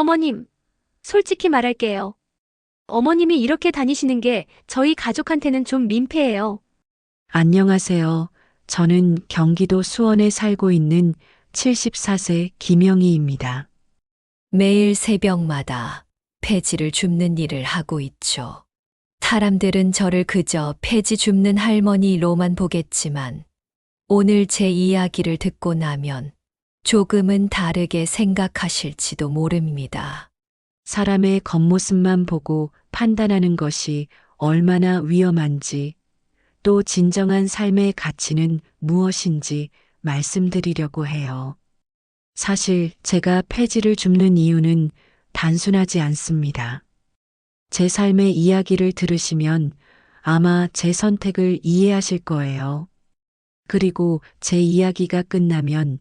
어머님, 솔직히 말할게요. 어머님이 이렇게 다니시는 게 저희 가족한테는 좀 민폐예요. 안녕하세요. 저는 경기도 수원에 살고 있는 74세 김영희입니다. 매일 새벽마다 폐지를 줍는 일을 하고 있죠. 사람들은 저를 그저 폐지 줍는 할머니로만 보겠지만 오늘 제 이야기를 듣고 나면 조금은 다르게 생각하실지도 모릅니다. 사람의 겉모습만 보고 판단하는 것이 얼마나 위험한지, 또 진정한 삶의 가치는 무엇인지 말씀드리려고 해요. 사실 제가 폐지를 줍는 이유는 단순하지 않습니다. 제 삶의 이야기를 들으시면 아마 제 선택을 이해하실 거예요. 그리고 제 이야기가 끝나면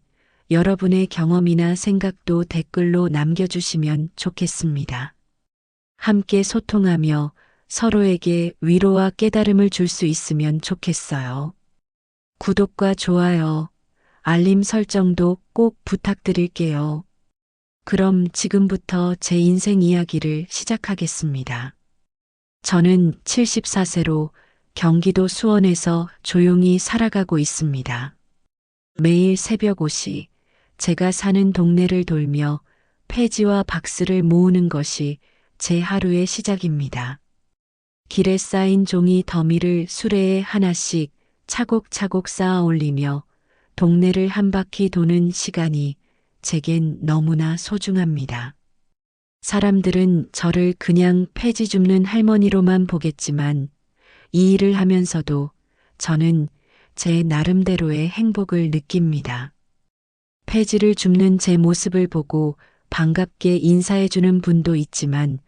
여러분의 경험이나 생각도 댓글로 남겨주시면 좋겠습니다. 함께 소통하며 서로에게 위로와 깨달음을 줄 수 있으면 좋겠어요. 구독과 좋아요, 알림 설정도 꼭 부탁드릴게요. 그럼 지금부터 제 인생 이야기를 시작하겠습니다. 저는 74세로 경기도 수원에서 조용히 살아가고 있습니다. 매일 새벽 5시 제가 사는 동네를 돌며 폐지와 박스를 모으는 것이 제 하루의 시작입니다. 길에 쌓인 종이 더미를 수레에 하나씩 차곡차곡 쌓아 올리며 동네를 한 바퀴 도는 시간이 제겐 너무나 소중합니다. 사람들은 저를 그냥 폐지 줍는 할머니로만 보겠지만 이 일을 하면서도 저는 제 나름대로의 행복을 느낍니다. 폐지를 줍는 제 모습을 보고 반갑게 인사해주는 분도 있지만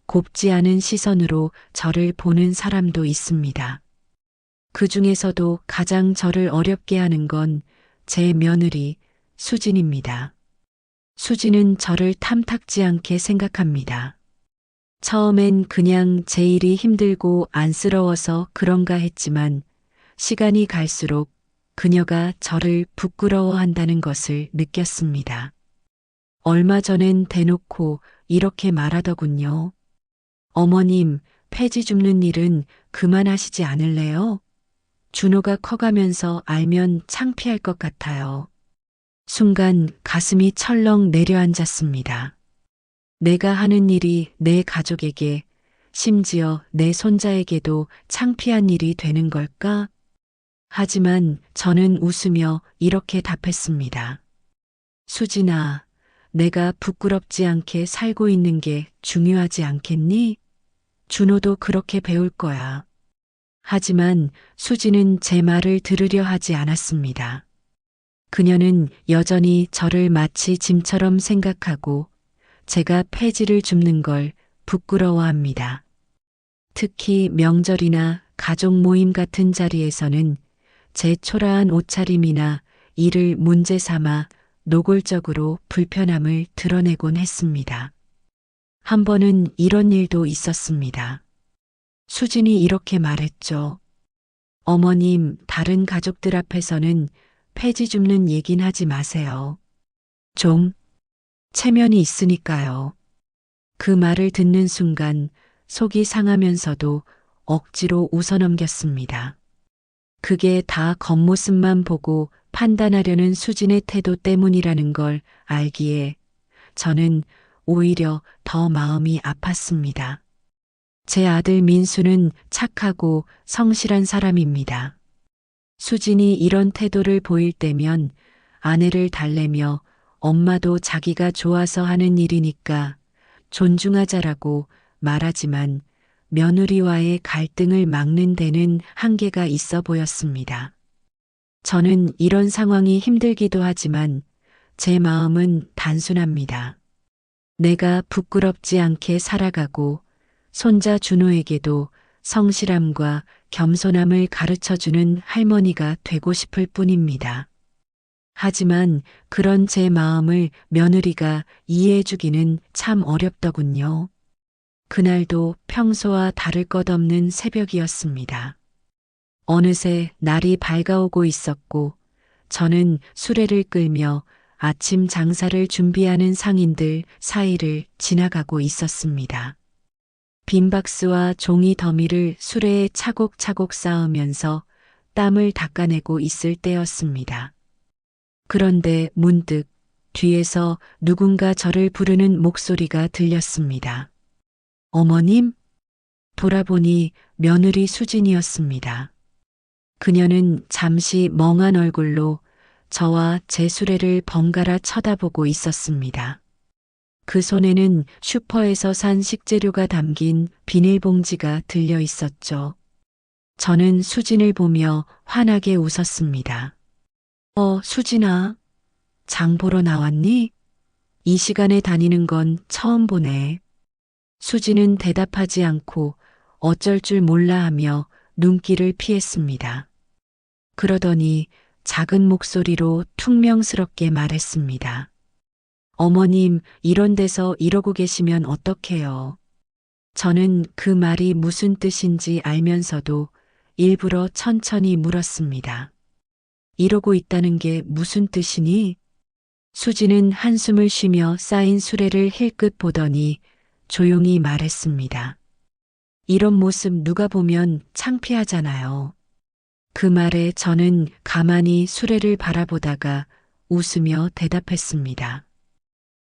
곱지 않은 시선으로 저를 보는 사람도 있습니다. 그 중에서도 가장 저를 어렵게 하는 건 제 며느리 수진입니다. 수진은 저를 탐탁지 않게 생각합니다. 처음엔 그냥 제 일이 힘들고 안쓰러워서 그런가 했지만 시간이 갈수록 그녀가 저를 부끄러워한다는 것을 느꼈습니다. 얼마 전엔 대놓고 이렇게 말하더군요. 어머님, 폐지 줍는 일은 그만하시지 않을래요? 준호가 커가면서 알면 창피할 것 같아요. 순간 가슴이 철렁 내려앉았습니다. 내가 하는 일이 내 가족에게, 심지어 내 손자에게도 창피한 일이 되는 걸까? 하지만 저는 웃으며 이렇게 답했습니다. 수진아, 내가 부끄럽지 않게 살고 있는 게 중요하지 않겠니? 준호도 그렇게 배울 거야. 하지만 수진은 제 말을 들으려 하지 않았습니다. 그녀는 여전히 저를 마치 짐처럼 생각하고 제가 폐지를 줍는 걸 부끄러워합니다. 특히 명절이나 가족 모임 같은 자리에서는 제 초라한 옷차림이나 일을 문제 삼아 노골적으로 불편함을 드러내곤 했습니다. 한 번은 이런 일도 있었습니다. 수진이 이렇게 말했죠. 어머님, 다른 가족들 앞에서는 폐지 줍는 얘긴 하지 마세요. 좀 체면이 있으니까요. 그 말을 듣는 순간 속이 상하면서도 억지로 웃어넘겼습니다. 그게 다 겉모습만 보고 판단하려는 수진의 태도 때문이라는 걸 알기에 저는 오히려 더 마음이 아팠습니다. 제 아들 민수는 착하고 성실한 사람입니다. 수진이 이런 태도를 보일 때면 아내를 달래며 엄마도 자기가 좋아서 하는 일이니까 존중하자라고 말하지만 며느리와의 갈등을 막는 데는 한계가 있어 보였습니다. 저는 이런 상황이 힘들기도 하지만 제 마음은 단순합니다. 내가 부끄럽지 않게 살아가고 손자 준호에게도 성실함과 겸손함을 가르쳐주는 할머니가 되고 싶을 뿐입니다. 하지만 그런 제 마음을 며느리가 이해해주기는 참 어렵더군요. 그날도 평소와 다를 것 없는 새벽이었습니다. 어느새 날이 밝아오고 있었고 저는 수레를 끌며 아침 장사를 준비하는 상인들 사이를 지나가고 있었습니다. 빈 박스와 종이 더미를 수레에 차곡차곡 쌓으면서 땀을 닦아내고 있을 때였습니다. 그런데 문득 뒤에서 누군가 저를 부르는 목소리가 들렸습니다. 어머님? 돌아보니 며느리 수진이었습니다. 그녀는 잠시 멍한 얼굴로 저와 제 수레를 번갈아 쳐다보고 있었습니다. 그 손에는 슈퍼에서 산 식재료가 담긴 비닐봉지가 들려 있었죠. 저는 수진을 보며 환하게 웃었습니다. 수진아, 장 보러 나왔니? 이 시간에 다니는 건 처음 보네. 수진은 대답하지 않고 어쩔 줄 몰라 하며 눈길을 피했습니다. 그러더니 작은 목소리로 퉁명스럽게 말했습니다. 어머님, 이런 데서 이러고 계시면 어떡해요? 저는 그 말이 무슨 뜻인지 알면서도 일부러 천천히 물었습니다. 이러고 있다는 게 무슨 뜻이니? 수지는 한숨을 쉬며 쌓인 수레를 힐끗 보더니 조용히 말했습니다. 이런 모습 누가 보면 창피하잖아요. 그 말에 저는 가만히 수레를 바라보다가 웃으며 대답했습니다.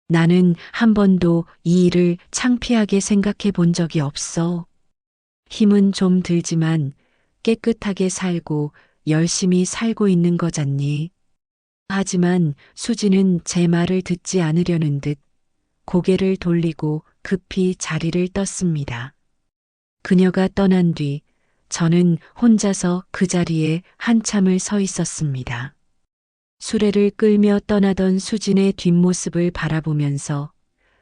나는 한 번도 이 일을 창피하게 생각해 본 적이 없어. 힘은 좀 들지만 깨끗하게 살고 열심히 살고 있는 거잖니. 하지만 수지는 제 말을 듣지 않으려는 듯 고개를 돌리고 급히 자리를 떴습니다. 그녀가 떠난 뒤 저는 혼자서 그 자리에 한참을 서 있었습니다. 수레를 끌며 떠나던 수진의 뒷모습을 바라보면서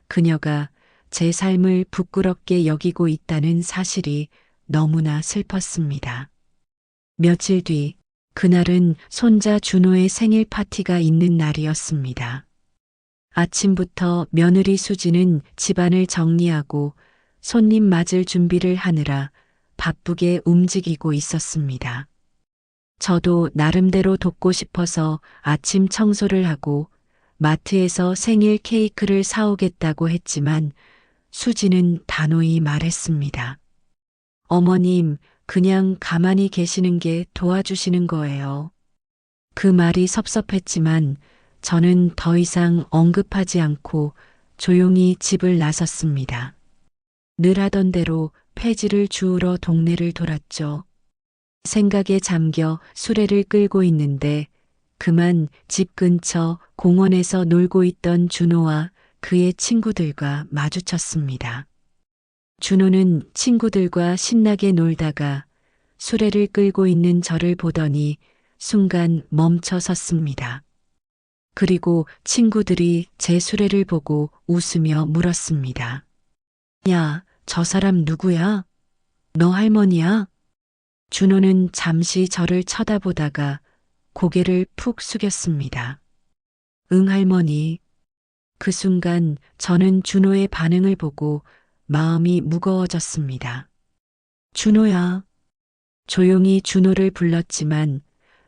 그녀가 제 삶을 부끄럽게 여기고 있다는 사실이 너무나 슬펐습니다. 며칠 뒤, 그날은 손자 준호의 생일 파티가 있는 날이었습니다. 아침부터 며느리 수진은 집안을 정리하고 손님 맞을 준비를 하느라 바쁘게 움직이고 있었습니다. 저도 나름대로 돕고 싶어서 아침 청소를 하고 마트에서 생일 케이크를 사오겠다고 했지만 수지는 단호히 말했습니다. 어머님, 그냥 가만히 계시는 게 도와주시는 거예요. 그 말이 섭섭했지만 저는 더 이상 언급하지 않고 조용히 집을 나섰습니다. 늘 하던 대로 폐지를 주우러 동네를 돌았죠. 생각에 잠겨 수레를 끌고 있는데 그만 집 근처 공원에서 놀고 있던 준호와 그의 친구들과 마주쳤습니다. 준호는 친구들과 신나게 놀다가 수레를 끌고 있는 저를 보더니 순간 멈춰 섰습니다. 그리고 친구들이 제 수레를 보고 웃으며 물었습니다. 야, 저 사람 누구야? 너 할머니야? 준호는 잠시 저를 쳐다보다가 고개를 푹 숙였습니다. 응, 할머니. 그 순간 저는 준호의 반응을 보고 마음이 무거워졌습니다. 준호야. 조용히 준호를 불렀지만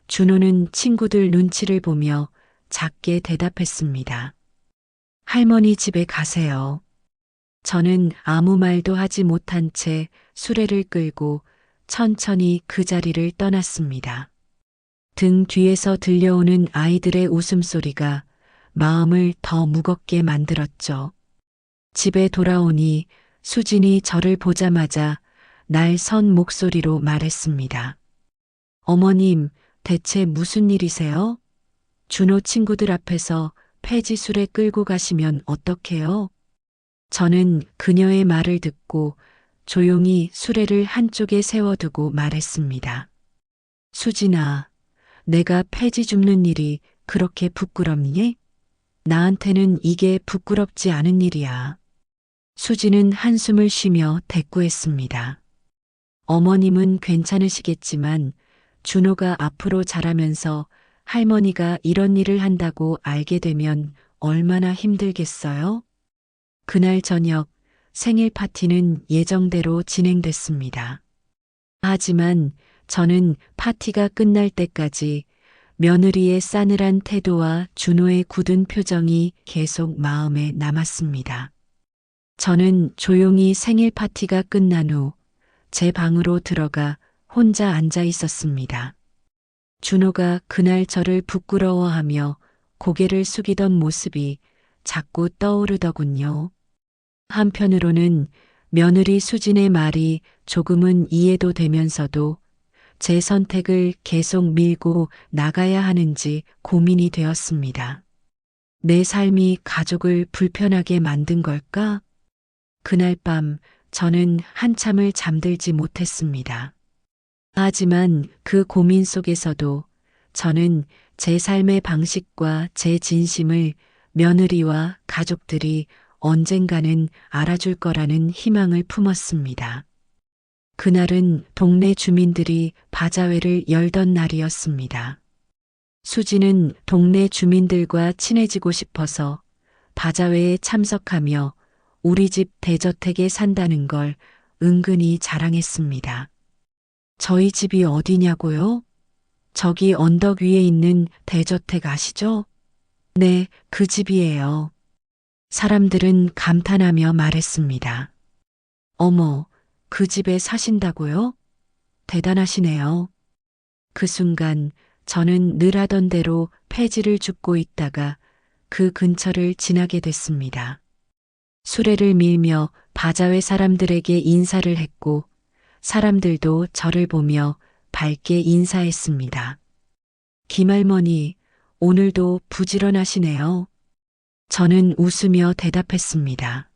준호는 친구들 눈치를 보며 작게 대답했습니다. 할머니 집에 가세요. 저는 아무 말도 하지 못한 채 수레를 끌고 천천히 그 자리를 떠났습니다. 등 뒤에서 들려오는 아이들의 웃음소리가 마음을 더 무겁게 만들었죠. 집에 돌아오니 수진이 저를 보자마자 날 선 목소리로 말했습니다. 어머님, 대체 무슨 일이세요? 준호 친구들 앞에서 폐지수레 끌고 가시면 어떡해요? 저는 그녀의 말을 듣고 조용히 수레를 한쪽에 세워두고 말했습니다. 수진아, 내가 폐지 줍는 일이 그렇게 부끄럽니? 나한테는 이게 부끄럽지 않은 일이야. 수진은 한숨을 쉬며 대꾸했습니다. 어머님은 괜찮으시겠지만 준호가 앞으로 자라면서 할머니가 이런 일을 한다고 알게 되면 얼마나 힘들겠어요? 그날 저녁 생일 파티는 예정대로 진행됐습니다. 하지만 저는 파티가 끝날 때까지 며느리의 싸늘한 태도와 준호의 굳은 표정이 계속 마음에 남았습니다. 저는 조용히 생일 파티가 끝난 후 제 방으로 들어가 혼자 앉아 있었습니다. 준호가 그날 저를 부끄러워하며 고개를 숙이던 모습이 자꾸 떠오르더군요. 한편으로는 며느리 수진의 말이 조금은 이해도 되면서도 제 선택을 계속 밀고 나가야 하는지 고민이 되었습니다. 내 삶이 가족을 불편하게 만든 걸까? 그날 밤 저는 한참을 잠들지 못했습니다. 하지만 그 고민 속에서도 저는 제 삶의 방식과 제 진심을 며느리와 가족들이 언젠가는 알아줄 거라는 희망을 품었습니다. 그날은 동네 주민들이 바자회를 열던 날이었습니다. 수지는 동네 주민들과 친해지고 싶어서 바자회에 참석하며 우리 집 대저택에 산다는 걸 은근히 자랑했습니다. 저희 집이 어디냐고요? 저기 언덕 위에 있는 대저택 아시죠? 네, 그 집이에요. 사람들은 감탄하며 말했습니다. 어머, 그 집에 사신다고요? 대단하시네요. 그 순간 저는 늘 하던 대로 폐지를 줍고 있다가 그 근처를 지나게 됐습니다. 수레를 밀며 바자회 사람들에게 인사를 했고 사람들도 저를 보며 밝게 인사했습니다. 김할머니, 오늘도 부지런하시네요. 저는 웃으며 대답했습니다.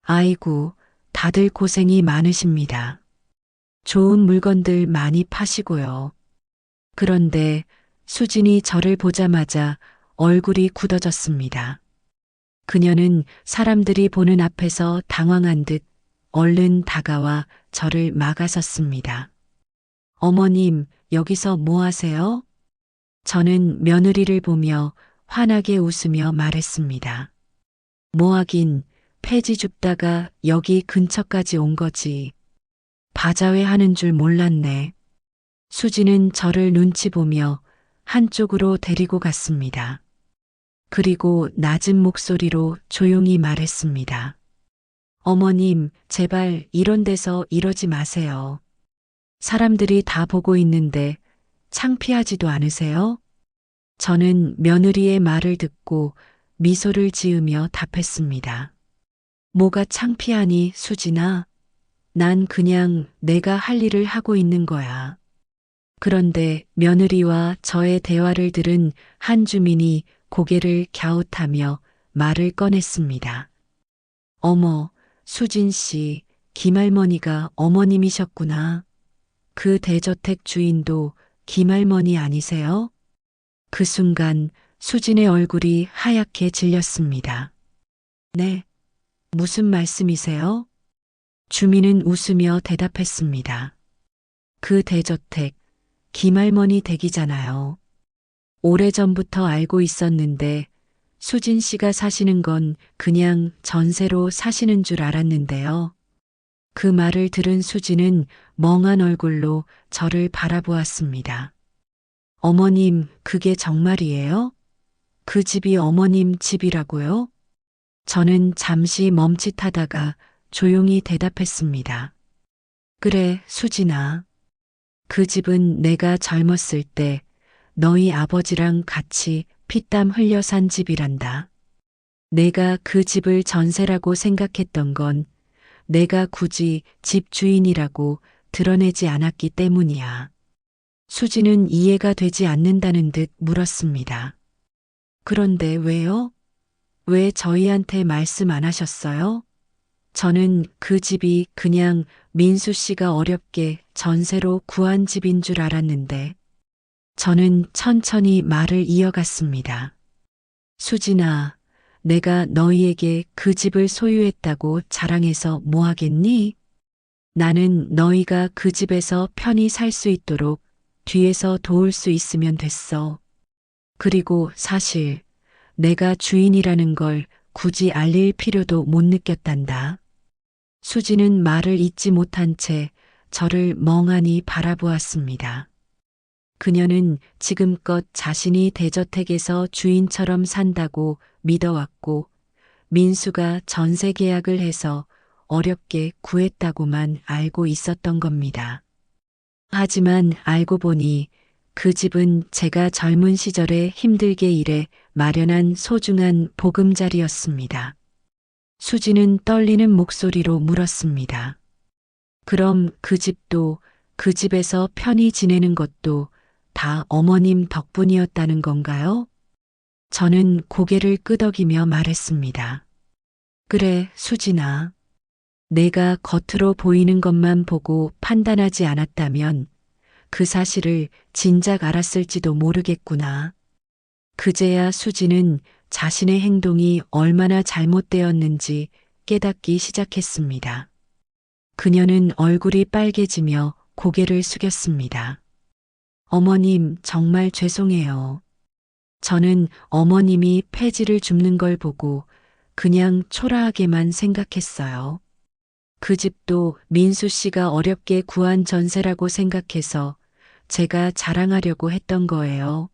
아이고, 다들 고생이 많으십니다. 좋은 물건들 많이 파시고요. 그런데 수진이 저를 보자마자 얼굴이 굳어졌습니다. 그녀는 사람들이 보는 앞에서 당황한 듯 얼른 다가와 저를 막아섰습니다. 어머님, 여기서 뭐 하세요? 저는 며느리를 보며 환하게 웃으며 말했습니다. 뭐 하긴, 폐지 줍다가 여기 근처까지 온 거지. 바자회 하는 줄 몰랐네. 수지는 저를 눈치 보며 한쪽으로 데리고 갔습니다. 그리고 낮은 목소리로 조용히 말했습니다. 어머님, 제발 이런 데서 이러지 마세요. 사람들이 다 보고 있는데 창피하지도 않으세요? 저는 며느리의 말을 듣고 미소를 지으며 답했습니다. 뭐가 창피하니, 수진아? 난 그냥 내가 할 일을 하고 있는 거야. 그런데 며느리와 저의 대화를 들은 한 주민이 고개를 갸웃하며 말을 꺼냈습니다. 어머, 수진 씨, 김할머니가 어머님이셨구나. 그 대저택 주인도 김할머니 아니세요? 그 순간 수진의 얼굴이 하얗게 질렸습니다. 네, 무슨 말씀이세요? 주민은 웃으며 대답했습니다. 그 대저택, 김할머니 댁이잖아요. 오래전부터 알고 있었는데 수진 씨가 사시는 건 그냥 전세로 사시는 줄 알았는데요. 그 말을 들은 수진은 멍한 얼굴로 저를 바라보았습니다. 어머님, 그게 정말이에요? 그 집이 어머님 집이라고요? 저는 잠시 멈칫하다가 조용히 대답했습니다. 그래, 수진아. 그 집은 내가 젊었을 때 너희 아버지랑 같이 피땀 흘려 산 집이란다. 내가 그 집을 전세라고 생각했던 건 내가 굳이 집 주인이라고 드러내지 않았기 때문이야. 수지는 이해가 되지 않는다는 듯 물었습니다. 그런데 왜요? 왜 저희한테 말씀 안 하셨어요? 저는 그 집이 그냥 민수 씨가 어렵게 전세로 구한 집인 줄 알았는데, 저는 천천히 말을 이어갔습니다. 수진아, 내가 너희에게 그 집을 소유했다고 자랑해서 뭐 하겠니? 나는 너희가 그 집에서 편히 살 수 있도록 뒤에서 도울 수 있으면 됐어. 그리고 사실 내가 주인이라는 걸 굳이 알릴 필요도 못 느꼈단다. 수지는 말을 잇지 못한 채 저를 멍하니 바라보았습니다. 그녀는 지금껏 자신이 대저택에서 주인처럼 산다고 믿어왔고 민수가 전세 계약을 해서 어렵게 구했다고만 알고 있었던 겁니다. 하지만 알고 보니 그 집은 제가 젊은 시절에 힘들게 일해 마련한 소중한 보금자리였습니다. 수지는 떨리는 목소리로 물었습니다. 그럼 그 집도 그 집에서 편히 지내는 것도 다 어머님 덕분이었다는 건가요? 저는 고개를 끄덕이며 말했습니다. 그래, 수진아. 내가 겉으로 보이는 것만 보고 판단하지 않았다면 그 사실을 진작 알았을지도 모르겠구나. 그제야 수지는 자신의 행동이 얼마나 잘못되었는지 깨닫기 시작했습니다. 그녀는 얼굴이 빨개지며 고개를 숙였습니다. 어머님, 정말 죄송해요. 저는 어머님이 폐지를 줍는 걸 보고 그냥 초라하게만 생각했어요. 그 집도 민수 씨가 어렵게 구한 전세라고 생각해서 제가 자랑하려고 했던 거예요.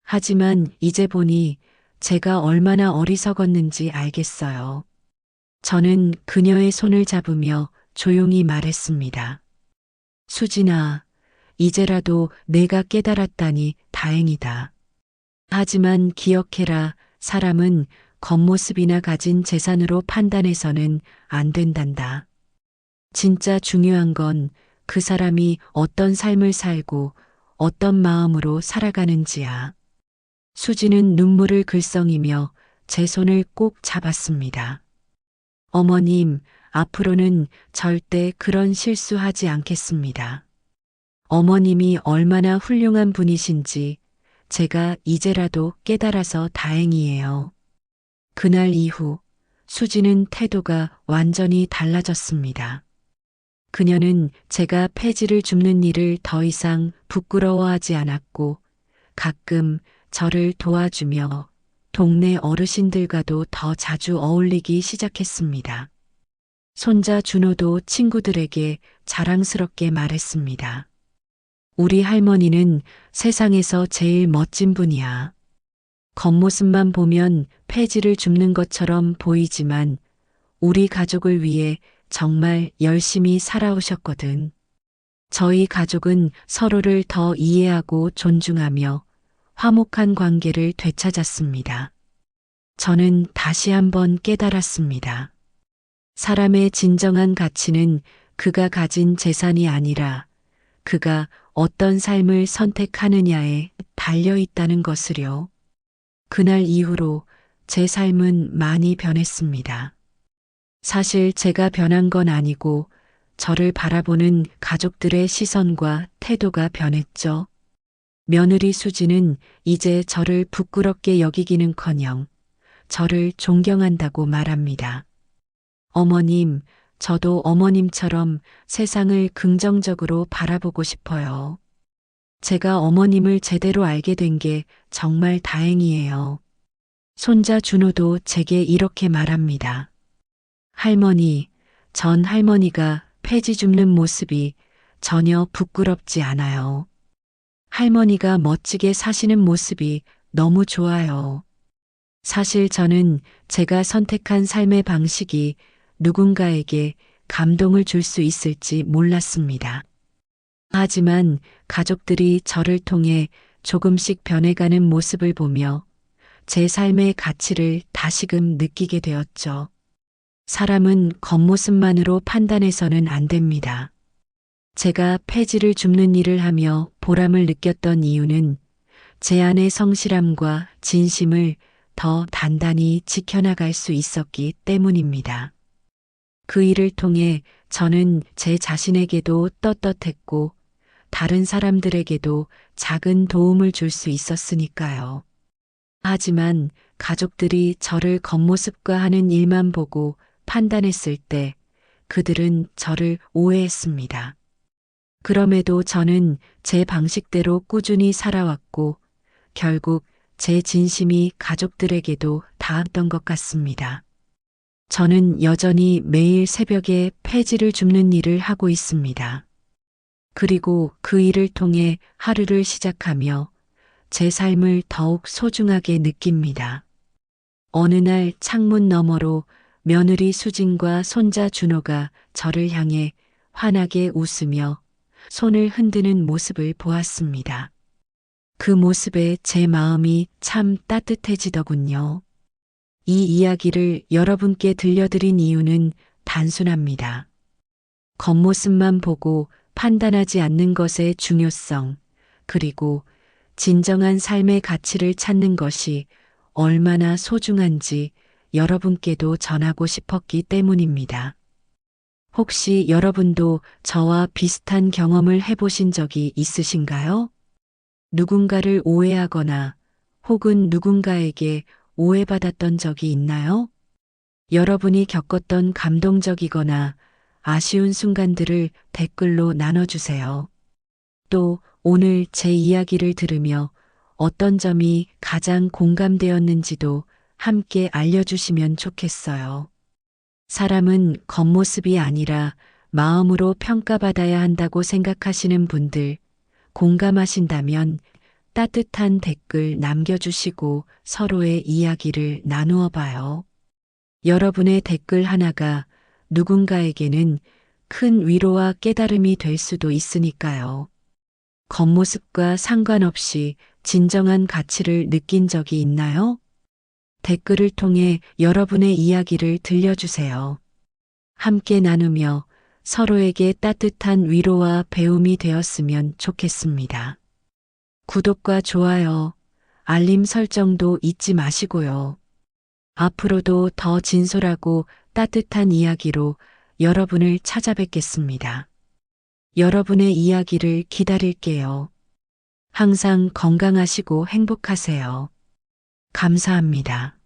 하지만 이제 보니 제가 얼마나 어리석었는지 알겠어요. 저는 그녀의 손을 잡으며 조용히 말했습니다. 수진아, 이제라도 내가 깨달았다니 다행이다. 하지만 기억해라, 사람은 겉모습이나 가진 재산으로 판단해서는 안 된단다. 진짜 중요한 건 그 사람이 어떤 삶을 살고 어떤 마음으로 살아가는지야. 수지는 눈물을 글썽이며 제 손을 꼭 잡았습니다. 어머님, 앞으로는 절대 그런 실수하지 않겠습니다. 어머님이 얼마나 훌륭한 분이신지 제가 이제라도 깨달아서 다행이에요. 그날 이후 수지는 태도가 완전히 달라졌습니다. 그녀는 제가 폐지를 줍는 일을 더 이상 부끄러워하지 않았고 가끔 저를 도와주며 동네 어르신들과도 더 자주 어울리기 시작했습니다. 손자 준호도 친구들에게 자랑스럽게 말했습니다. 우리 할머니는 세상에서 제일 멋진 분이야. 겉모습만 보면 폐지를 줍는 것처럼 보이지만 우리 가족을 위해 정말 열심히 살아오셨거든. 저희 가족은 서로를 더 이해하고 존중하며 화목한 관계를 되찾았습니다. 저는 다시 한번 깨달았습니다. 사람의 진정한 가치는 그가 가진 재산이 아니라 그가 어떤 삶을 선택하느냐에 달려 있다는 것을요. 그날 이후로 제 삶은 많이 변했습니다. 사실 제가 변한 건 아니고 저를 바라보는 가족들의 시선과 태도가 변했죠. 며느리 수지는 이제 저를 부끄럽게 여기기는커녕 저를 존경한다고 말합니다. 어머님, 저도 어머님처럼 세상을 긍정적으로 바라보고 싶어요. 제가 어머님을 제대로 알게 된 게 정말 다행이에요. 손자 준호도 제게 이렇게 말합니다. 할머니, 전 할머니가 폐지 줍는 모습이 전혀 부끄럽지 않아요. 할머니가 멋지게 사시는 모습이 너무 좋아요. 사실 저는 제가 선택한 삶의 방식이 누군가에게 감동을 줄 수 있을지 몰랐습니다. 하지만 가족들이 저를 통해 조금씩 변해가는 모습을 보며 제 삶의 가치를 다시금 느끼게 되었죠. 사람은 겉모습만으로 판단해서는 안 됩니다. 제가 폐지를 줍는 일을 하며 보람을 느꼈던 이유는 제 안의 성실함과 진심을 더 단단히 지켜나갈 수 있었기 때문입니다. 그 일을 통해 저는 제 자신에게도 떳떳했고 다른 사람들에게도 작은 도움을 줄 수 있었으니까요. 하지만 가족들이 저를 겉모습과 하는 일만 보고 판단했을 때 그들은 저를 오해했습니다. 그럼에도 저는 제 방식대로 꾸준히 살아왔고 결국 제 진심이 가족들에게도 닿았던 것 같습니다. 저는 여전히 매일 새벽에 폐지를 줍는 일을 하고 있습니다. 그리고 그 일을 통해 하루를 시작하며 제 삶을 더욱 소중하게 느낍니다. 어느 날 창문 너머로 며느리 수진과 손자 준호가 저를 향해 환하게 웃으며 손을 흔드는 모습을 보았습니다. 그 모습에 제 마음이 참 따뜻해지더군요. 이 이야기를 여러분께 들려드린 이유는 단순합니다. 겉모습만 보고 판단하지 않는 것의 중요성, 그리고 진정한 삶의 가치를 찾는 것이 얼마나 소중한지 여러분께도 전하고 싶었기 때문입니다. 혹시 여러분도 저와 비슷한 경험을 해보신 적이 있으신가요? 누군가를 오해하거나 혹은 누군가에게 오해받았던 적이 있나요? 여러분이 겪었던 감동적이거나 아쉬운 순간들을 댓글로 나눠주세요. 또 오늘 제 이야기를 들으며 어떤 점이 가장 공감되었는지도 함께 알려주시면 좋겠어요. 사람은 겉모습이 아니라 마음으로 평가받아야 한다고 생각하시는 분들, 공감하신다면 따뜻한 댓글 남겨주시고 서로의 이야기를 나누어 봐요. 여러분의 댓글 하나가 누군가에게는 큰 위로와 깨달음이 될 수도 있으니까요. 겉모습과 상관없이 진정한 가치를 느낀 적이 있나요? 댓글을 통해 여러분의 이야기를 들려주세요. 함께 나누며 서로에게 따뜻한 위로와 배움이 되었으면 좋겠습니다. 구독과 좋아요, 알림 설정도 잊지 마시고요. 앞으로도 더 진솔하고 따뜻한 이야기로 여러분을 찾아뵙겠습니다. 여러분의 이야기를 기다릴게요. 항상 건강하시고 행복하세요. 감사합니다.